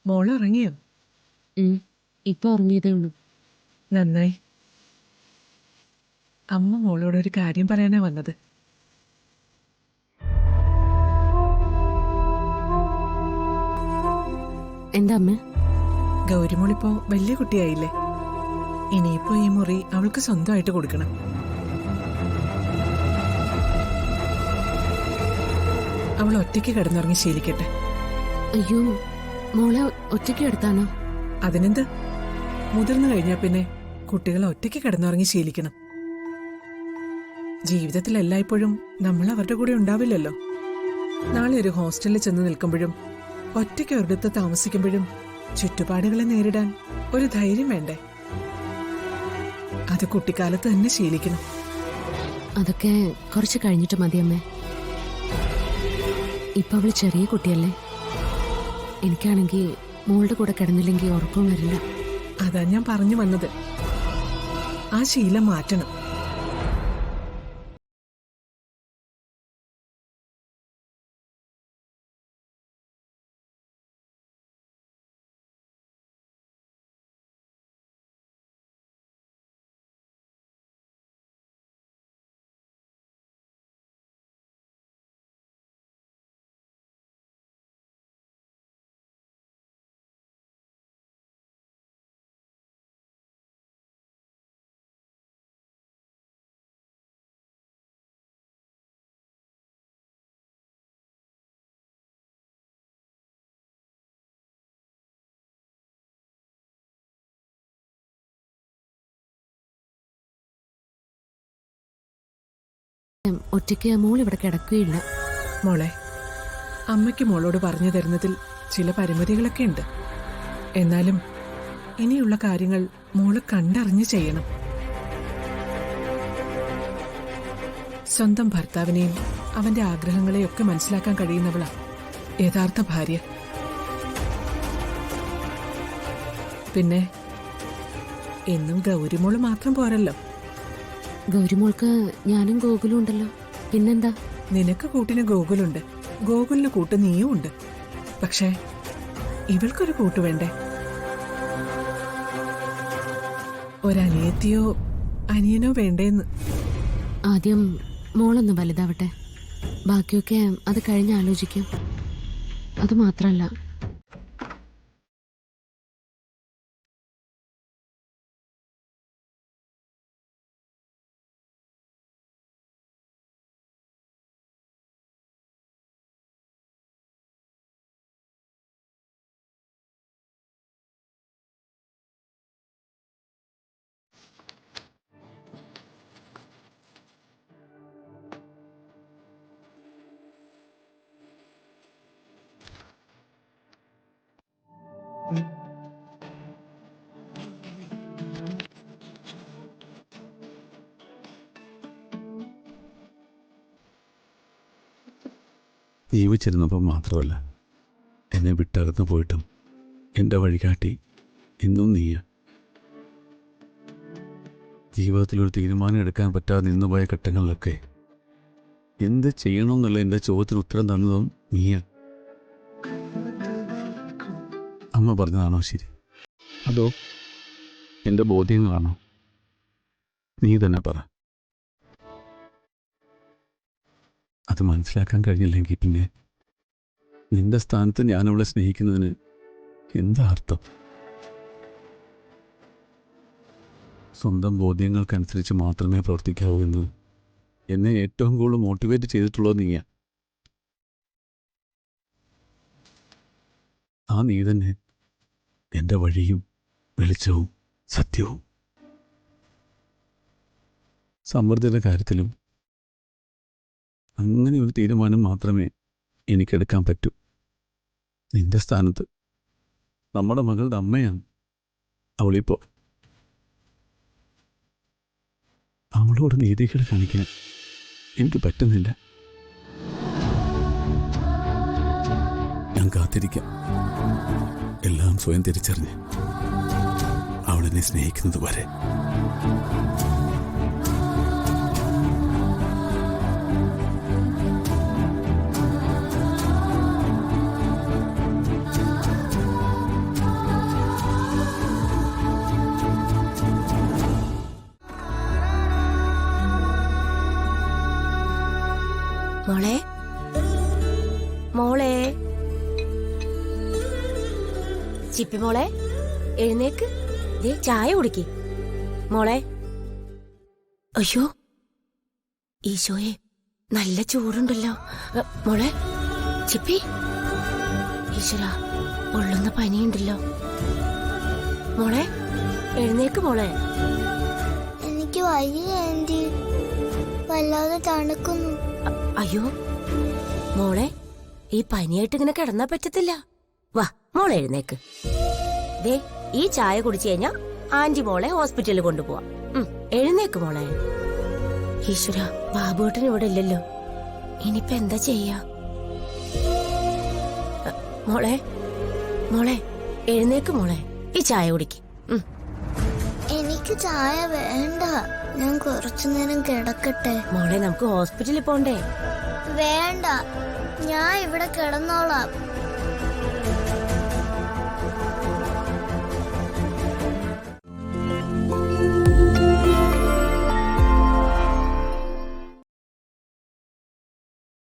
മോള് ഉറങ്ങിയോ? ഇപ്പൊ ഉറങ്ങിയതേ ഉള്ളൂ. നന്നായി. അമ്മ മോളോടൊരു കാര്യം പറയാനാ വന്നത്. എന്താ അമ്മ? ഗൗരിമോളിപ്പോ വലിയ കുട്ടിയായില്ലേ? ഇനിയിപ്പോ ഈ മുറി അവൾക്ക് സ്വന്തമായിട്ട് കൊടുക്കണം. അവൾ ഒറ്റയ്ക്ക് കിടന്നുറങ്ങി ശീലിക്കട്ടെ. അയ്യോ, മോളെ ഒറ്റയ്ക്ക് എടുത്താണോ? അതിനെന്ത്, മുതിർന്നു കഴിഞ്ഞാൽ പിന്നെ കുട്ടികൾ ഒറ്റയ്ക്ക് കിടന്നുറങ്ങി ശീലിക്കണം. ജീവിതത്തിൽ എല്ലായ്പ്പോഴും നമ്മൾ അവരുടെ കൂടെ ഉണ്ടാവില്ലല്ലോ. നാളെ ഒരു ഹോസ്റ്റലിൽ ചെന്ന് നിൽക്കുമ്പോഴും ഒറ്റയ്ക്ക് ഒരിടത്ത് താമസിക്കുമ്പോഴും ചുറ്റുപാടുകളെ നേരിടാൻ ഒരു ധൈര്യം വേണ്ടേ? അത് കുട്ടിക്കാലത്ത് തന്നെ ശീലിക്കണം. അതൊക്കെ കുറച്ച് കഴിഞ്ഞിട്ട് മതി അമ്മേ. ഇപ്പൊ അവള് ചെറിയ കുട്ടിയല്ലേ. എനിക്കാണെങ്കിൽ മോളുടെ കൂടെ കിടന്നില്ലെങ്കിൽ ഉറക്കം വരില്ല. അതാ ഞാൻ പറഞ്ഞു വന്നത്. ആ ശീലം മാറ്റണം. ഒറ്റയ്ക്ക് മോൾ ഇവിടെ കിടക്കുകയില്ല. മോളെ, അമ്മയ്ക്ക് മോളോട് പറഞ്ഞു തരുന്നതിൽ ചില പരിമിതികളൊക്കെ ഉണ്ട്. എന്നാലും ഇനിയുള്ള കാര്യങ്ങൾ മോള് കണ്ടറിഞ്ഞ് ചെയ്യണം. സ്വന്തം ഭർത്താവിനെയും അവന്റെ ആഗ്രഹങ്ങളെയൊക്കെ മനസ്സിലാക്കാൻ കഴിയുന്നവളാ യഥാർത്ഥ ഭാര്യ. പിന്നെ എന്നും ഗൗരിമോള് മാത്രം പോരല്ലോ. ഗൗരിമോൾക്ക് ഞാനും ഗോകുലും ഉണ്ടല്ലോ. പിന്നെന്താ? നിനക്ക് കൂട്ടിന് ഗോകുലുണ്ട്, ഗോകുലിന് കൂട്ട് നീയും ഉണ്ട്. പക്ഷേ ഇവൾക്കൊരു കൂട്ട് വേണ്ടേ? ഒരനിയത്തിയോ അനിയനോ വേണ്ടേന്ന്. ആദ്യം മോളൊന്ന് വലുതാവട്ടെ, ബാക്കിയൊക്കെ അത് കഴിഞ്ഞ് ആലോചിക്കാം. അത് മാത്രല്ല, ജീവിച്ചിരുന്നപ്പോൾ മാത്രമല്ല, എന്നെ വിട്ടകന്നു പോയിട്ടും എൻ്റെ വഴികാട്ടി ഇന്നും നീയ. ജീവിതത്തിലൊരു തീരുമാനം എടുക്കാൻ പറ്റാതെ നിന്നുപോയ ഘട്ടങ്ങളിലൊക്കെ എന്ത് ചെയ്യണമെന്നുള്ള എൻ്റെ ചോദ്യത്തിന് ഉത്തരം തന്നതും നീയ. അമ്മ പറഞ്ഞതാണോ ശരി, അതോ എൻ്റെ ബോധ്യങ്ങളാണോ? നീ തന്നെ പറ. അത് മനസ്സിലാക്കാൻ കഴിഞ്ഞില്ലെങ്കിൽ പിന്നെ നിന്റെ സ്ഥാനത്ത് ഞാനവളെ സ്നേഹിക്കുന്നതിന് എന്താ അർത്ഥം? സ്വന്തം ബോധ്യങ്ങൾക്കനുസരിച്ച് മാത്രമേ പ്രവർത്തിക്കാവൂ എന്ന് എന്നെ ഏറ്റവും കൂടുതൽ മോട്ടിവേറ്റ് ചെയ്തിട്ടുള്ളത് നീയാ. ആ നീ തന്നെ എൻ്റെ വഴിയും വെളിച്ചവും സത്യവും. സമൃദ്ധിയുടെ കാര്യത്തിലും അങ്ങനെ ഒരു തീരുമാനം മാത്രമേ എനിക്കെടുക്കാൻ പറ്റൂ. നിന്റെ സ്ഥാനത്ത് നമ്മുടെ മകളുടെ അമ്മയാണ് അവളിപ്പോൾ. അവളോട് നീതികൾ കാണിക്കാൻ എനിക്ക് പറ്റുന്നില്ല. ഞാൻ കാത്തിരിക്കാം, എല്ലാം സ്വയം തിരിച്ചറിഞ്ഞ് അവളെന്നെ സ്നേഹിക്കുന്നത് വരെ. മോളെ മോളെ ചിപ്പി മോളെ എഴുന്നേക്ക്. ദേ ചായ കുടിക്ക് മോളെ. അയ്യോ ഈശോയെ നല്ല ചൂടുണ്ടല്ലോ. മോളെ ചിപ്പി, ഈശ്വര പൊള്ളുന്ന പനിയുണ്ടല്ലോ. മോളെ എഴുന്നേക്ക് മോളെ. എനിക്ക് വയ്യ ആന്റി, വല്ലാതെ തണുക്കുന്നു. അയ്യോ മോളെ, ഈ പനിയായിട്ട് ഇങ്ങനെ കിടന്നാ പറ്റത്തില്ല. വാ മോളെ എഴുന്നേക്ക്. ദേ ഈ ചായ കുടിച്ചു കഴിഞ്ഞാ ആന്റി മോളെ ഹോസ്പിറ്റലിൽ കൊണ്ടുപോവാം. എഴുന്നേക്ക് മോളെ. ഈശ്വര ബാബുവേട്ടൻ ഇവിടെ ഇല്ലല്ലോ, ഇനിയിപ്പ എന്താ ചെയ്യാ? മോളെ മോളെ എഴുന്നേക്ക് മോളെ, ഈ ചായ കുടിക്ക്. എനിക്ക് ചായ വേണ്ട, ഞാൻ കുറച്ചു നേരം കിടക്കട്ടെ. മോളെ നമുക്ക് ഹോസ്പിറ്റലിൽ പോണ്ടേ? വേണ്ട, ഞാൻ ഇവിടെ കിടന്നോളാം.